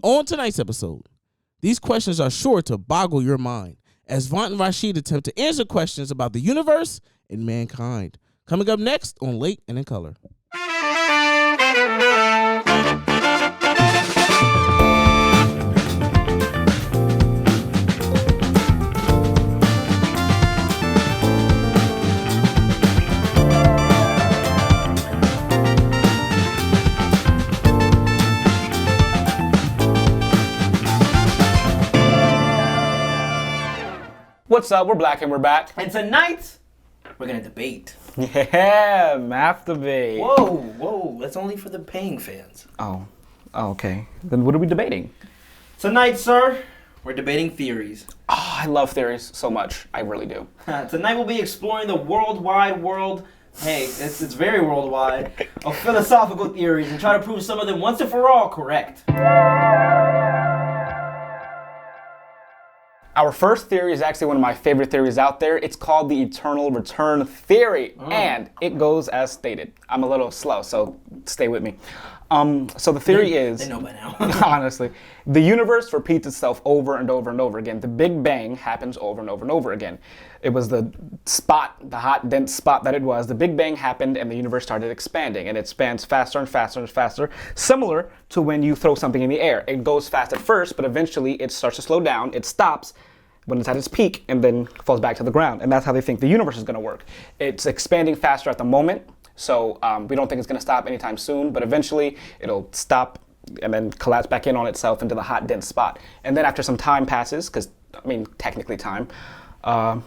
On tonight's episode, these questions are sure to boggle your mind as Vont and Rashid attempt to answer questions about the universe and mankind. Coming up next on Late and in Color. What's up? We're Black and we're back. And tonight, we're going to debate. Yeah, math debate. Whoa. That's only for the paying fans. Oh, okay. Then what are we debating? Tonight, sir, we're debating theories. Oh, I love theories so much. I really do. Tonight, we'll be exploring the worldwide world. Hey, it's very worldwide. Of philosophical theories and try to prove some of them once and for all correct. Our first theory is actually one of my favorite theories out there. It's called the eternal return theory, and it goes as stated. I'm a little slow, so stay with me. So the theory is... They know by now. Honestly. The universe repeats itself over and over and over again. The Big Bang happens over and over and over again. It was the spot, the hot, dense spot that it was. The Big Bang happened and the universe started expanding. And it expands faster and faster and faster. Similar to when you throw something in the air. It goes fast at first, but eventually it starts to slow down. It stops when it's at its peak and then falls back to the ground. And that's how they think the universe is going to work. It's expanding faster at the moment. So we don't think it's going to stop anytime soon, but eventually it'll stop and then collapse back in on itself into the hot, dense spot. And then after some time passes, because, technically time,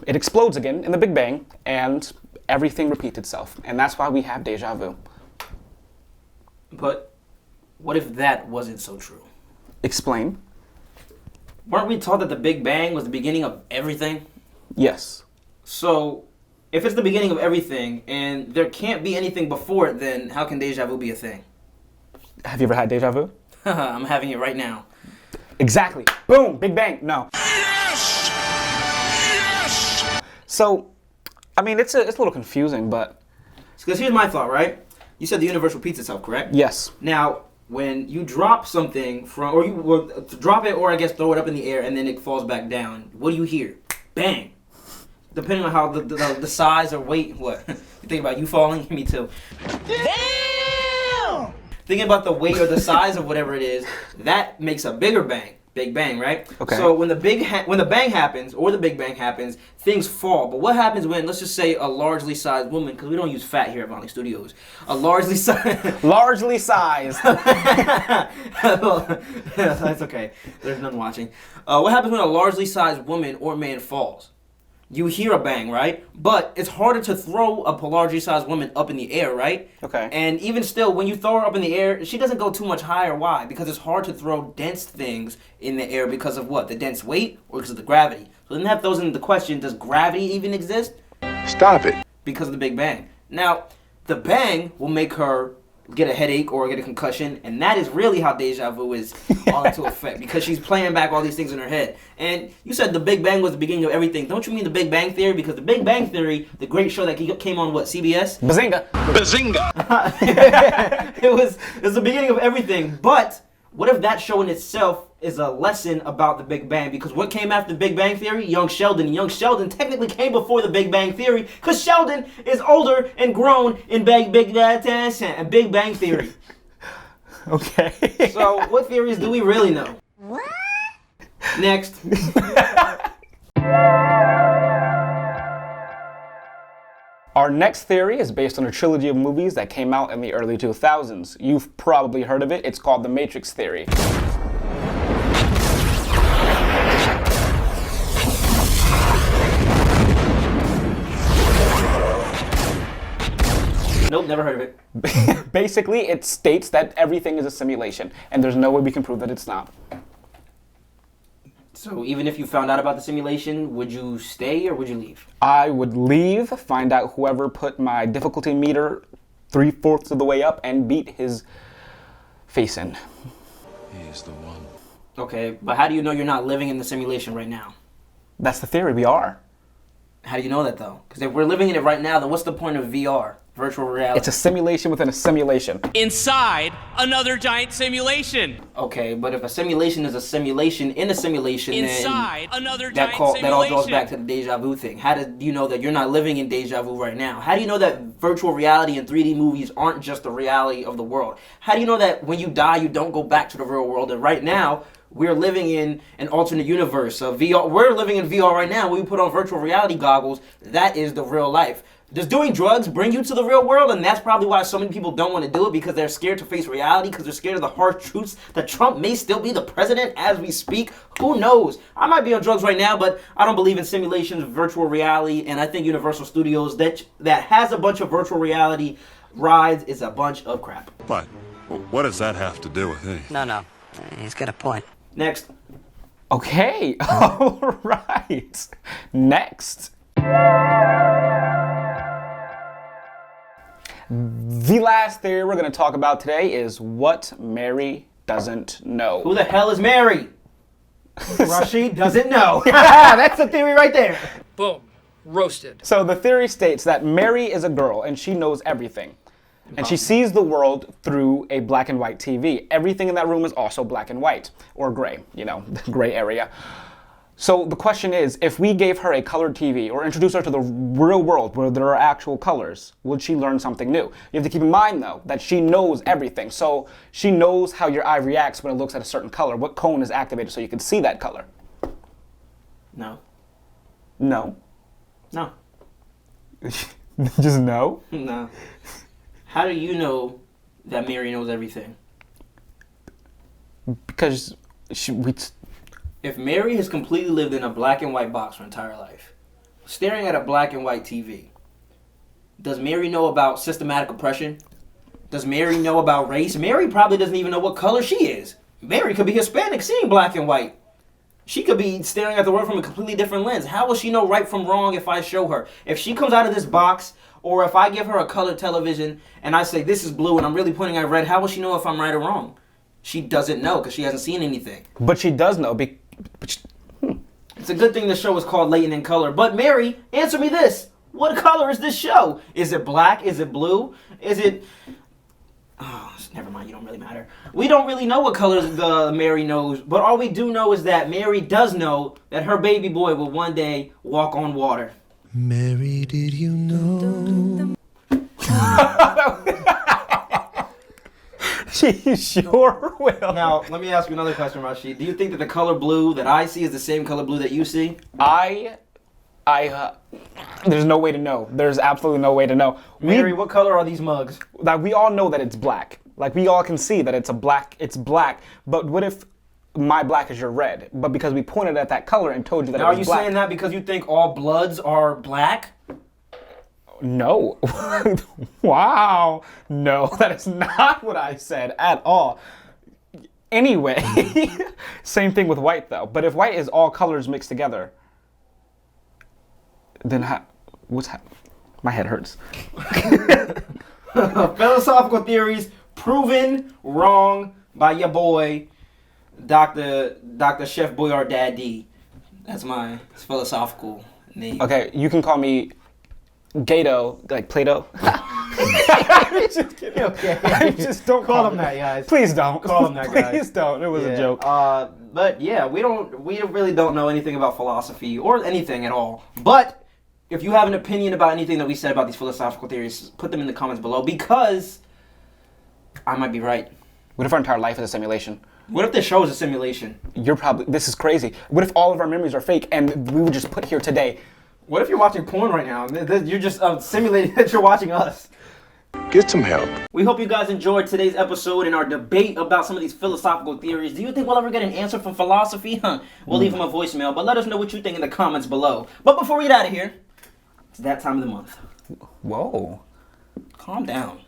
it explodes again in the Big Bang, and everything repeats itself. And that's why we have deja vu. But what if that wasn't so true? Explain. Weren't we taught that the Big Bang was the beginning of everything? Yes. So, if it's the beginning of everything, and there can't be anything before it, then how can deja vu be a thing? Have you ever had deja vu? I'm having it right now. Exactly. Boom. Big Bang. No. Yes! Yes! So, it's a little confusing, but... Because here's my thought, right? You said the universe repeats itself, correct? Yes. Now, when you drop something from... Or you drop it, or I guess throw it up in the air, and then it falls back down, what do you hear? Bang! Depending on how the size or weight, what? You think about you falling? Me too. Damn! Thinking about the weight or the size of whatever it is, that makes a bigger bang. Big bang, right? Okay. So when the bang happens, or the Big Bang happens, things fall. But what happens when, let's just say, a largely sized woman, because we don't use fat here at Volley Studios, a largely sized... Largely sized. That's okay. There's none watching. What happens when a largely sized woman or man falls? You hear a bang, right? But it's harder to throw a largely sized woman up in the air, right? Okay. And even still, when you throw her up in the air, she doesn't go too much higher. Why? Because it's hard to throw dense things in the air because of what? The dense weight or because of the gravity? So then that throws into the question, does gravity even exist? Stop it. Because of the Big Bang. Now, the bang will make her get a headache or get a concussion, and that is really how deja vu is all into effect, because she's playing back all these things in her head. And you said the Big Bang was the beginning of everything. Don't you mean the Big Bang Theory? Because the Big Bang Theory, the great show that came on, what, CBS? Bazinga. It was the beginning of everything. But what if that show in itself is a lesson about the Big Bang? Because what came after the Big Bang Theory? Young Sheldon. And Young Sheldon technically came before the Big Bang Theory, because Sheldon is older and grown in Big Bang Theory. Okay. So what theories do we really know? What? Next. Our next theory is based on a trilogy of movies that came out in the early 2000s. You've probably heard of it. It's called the Matrix Theory. Nope, never heard of it. Basically, it states that everything is a simulation, and there's no way we can prove that it's not. So even if you found out about the simulation, would you stay or would you leave? I would leave, find out whoever put my difficulty meter 3/4 of the way up, and beat his face in. He is the one. Okay, but how do you know you're not living in the simulation right now? That's the theory, we are. How do you know that, though? Because if we're living in it right now, then what's the point of VR Virtual reality. It's a simulation within a simulation. Inside another giant simulation. Okay, but if a simulation is a simulation in a simulation, Inside then another that giant simulation. that all goes back to the deja vu thing. How do you know that you're not living in deja vu right now? How do you know that virtual reality and 3D movies aren't just the reality of the world? How do you know that when you die, you don't go back to the real world? And right now, we're living in an alternate universe of VR. We're living in VR right now. When we put on virtual reality goggles, that is the real life. Does doing drugs bring you to the real world? And that's probably why so many people don't want to do it, because they're scared to face reality, because they're scared of the harsh truths that Trump may still be the president as we speak. Who knows? I might be on drugs right now, but I don't believe in simulations, virtual reality, and I think Universal Studios that has a bunch of virtual reality rides is a bunch of crap. But what does that have to do with anything? No. He's got a point. Next. Okay, all right. Next. The last theory we're going to talk about today is what Mary doesn't know. Who the hell is Mary? Rashid doesn't know. That's the theory right there. Boom. Roasted. So the theory states that Mary is a girl and she knows everything. And she sees the world through a black and white TV. Everything in that room is also black and white, or gray, the gray area. So the question is, if we gave her a colored TV or introduced her to the real world where there are actual colors, would she learn something new? You have to keep in mind, though, that she knows everything. So she knows how your eye reacts when it looks at a certain color, what cone is activated so you can see that color. No. No. No. Just no? No. How do you know that Mary knows everything? Because if Mary has completely lived in a black and white box her entire life, staring at a black and white TV, does Mary know about systematic oppression? Does Mary know about race? Mary probably doesn't even know what color she is. Mary could be Hispanic seeing black and white. She could be staring at the world from a completely different lens. How will she know right from wrong if I show her? If she comes out of this box, or if I give her a colored television and I say this is blue and I'm really pointing at red, how will she know if I'm right or wrong? She doesn't know because she hasn't seen anything. But she does know. It's a good thing the show is called Latent in Color. But Mary, answer me this. What color is this show? Is it black? Is it blue? Is it... Oh, never mind. You don't really matter. We don't really know what colors the Mary knows. But all we do know is that Mary does know that her baby boy will one day walk on water. Mary, did you know? She sure will. Now, let me ask you another question, Rashid. Do you think that the color blue that I see is the same color blue that you see? There's no way to know. There's absolutely no way to know. Mary, what color are these mugs? Like, we all know that it's black. Like, we all can see that it's black. But what if my black is your red? But because we pointed at that color and told you that now, it was black. are you saying that because you think all bloods are black? No. Wow. No, that is not what I said at all. Anyway, same thing with white, though. But if white is all colors mixed together, then my head hurts. Philosophical theories proven wrong by your boy, Dr. Chef Boyardee. That's my philosophical name. Okay, you can call me Gato, like Plato. I'm just kidding. Okay. Don't call him that, guys. Please don't. Call him that, guys. Please don't. It was a joke. But yeah, we really don't know anything about philosophy or anything at all. But if you have an opinion about anything that we said about these philosophical theories, put them in the comments below, because I might be right. What if our entire life is a simulation? What if the show is a simulation? This is crazy. What if all of our memories are fake and we were just put here today? What if you're watching porn right now? You're just simulating that you're watching us. Get some help. We hope you guys enjoyed today's episode and our debate about some of these philosophical theories. Do you think we'll ever get an answer from philosophy? We'll leave them a voicemail, but let us know what you think in the comments below. But before we get out of here, it's that time of the month. Whoa. Calm down.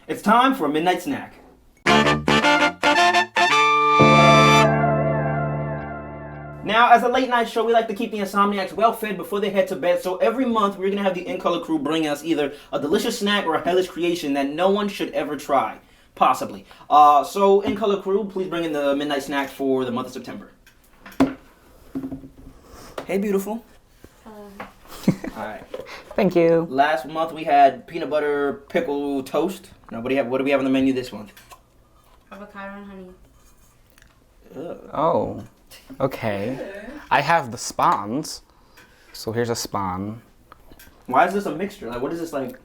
It's time for a midnight snack. Now, as a late night show, we like to keep the insomniacs well fed before they head to bed. So every month, we're going to have the In Color crew bring us either a delicious snack or a hellish creation that no one should ever try. Possibly. So In Color crew, please bring in the midnight snack for the month of September. Hey, beautiful. All right. Thank you. Last month we had peanut butter pickle toast. Now what do we have on the menu this month? Avocado and honey. Oh, okay. I have the spawns. So here's a spawn. Why is this a mixture? Like, what is this like?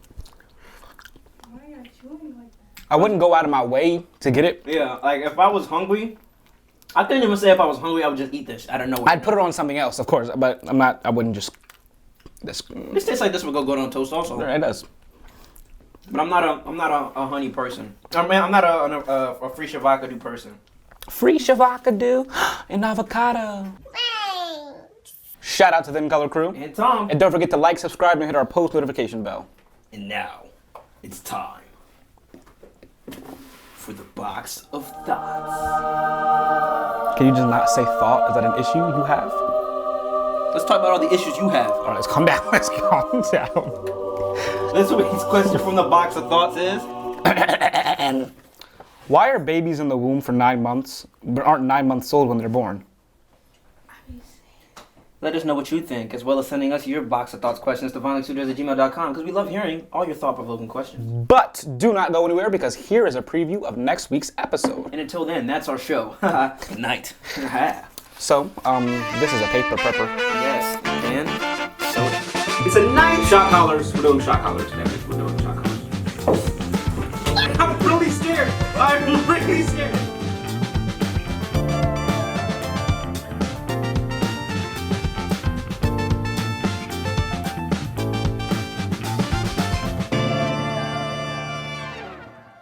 Why are you chewing like that? I wouldn't go out of my way to get it. Yeah, like if I was hungry, I couldn't even say if I was hungry, I would just eat this. I don't know. I'd put it on something else, of course, but I wouldn't just. This tastes like this would go good on toast also. It does. But I'm not a honey person. I mean, I'm not a free shavakadu person. Free shavakadu and avocado. Shout out to the In Color crew. And Tom. And don't forget to like, subscribe, and hit our post notification bell. And now, it's time for the box of thoughts. Can you just not say thought? Is that an issue you have? Let's talk about all the issues you have. All right, let's calm down. Let's calm down. This week's question from the box of thoughts is... Why are babies in the womb for 9 months, but aren't 9 months old when they're born? Let us know what you think, as well as sending us your box of thoughts questions to violentstudios@gmail.com, because we love hearing all your thought-provoking questions. But do not go anywhere, because here is a preview of next week's episode. And until then, that's our show. Good night. So, this is a paper prepper. Yes, and soda. It's a nice shot collars. We're doing shot collars next. We're doing shot collars. I'm really scared. I'm really scared.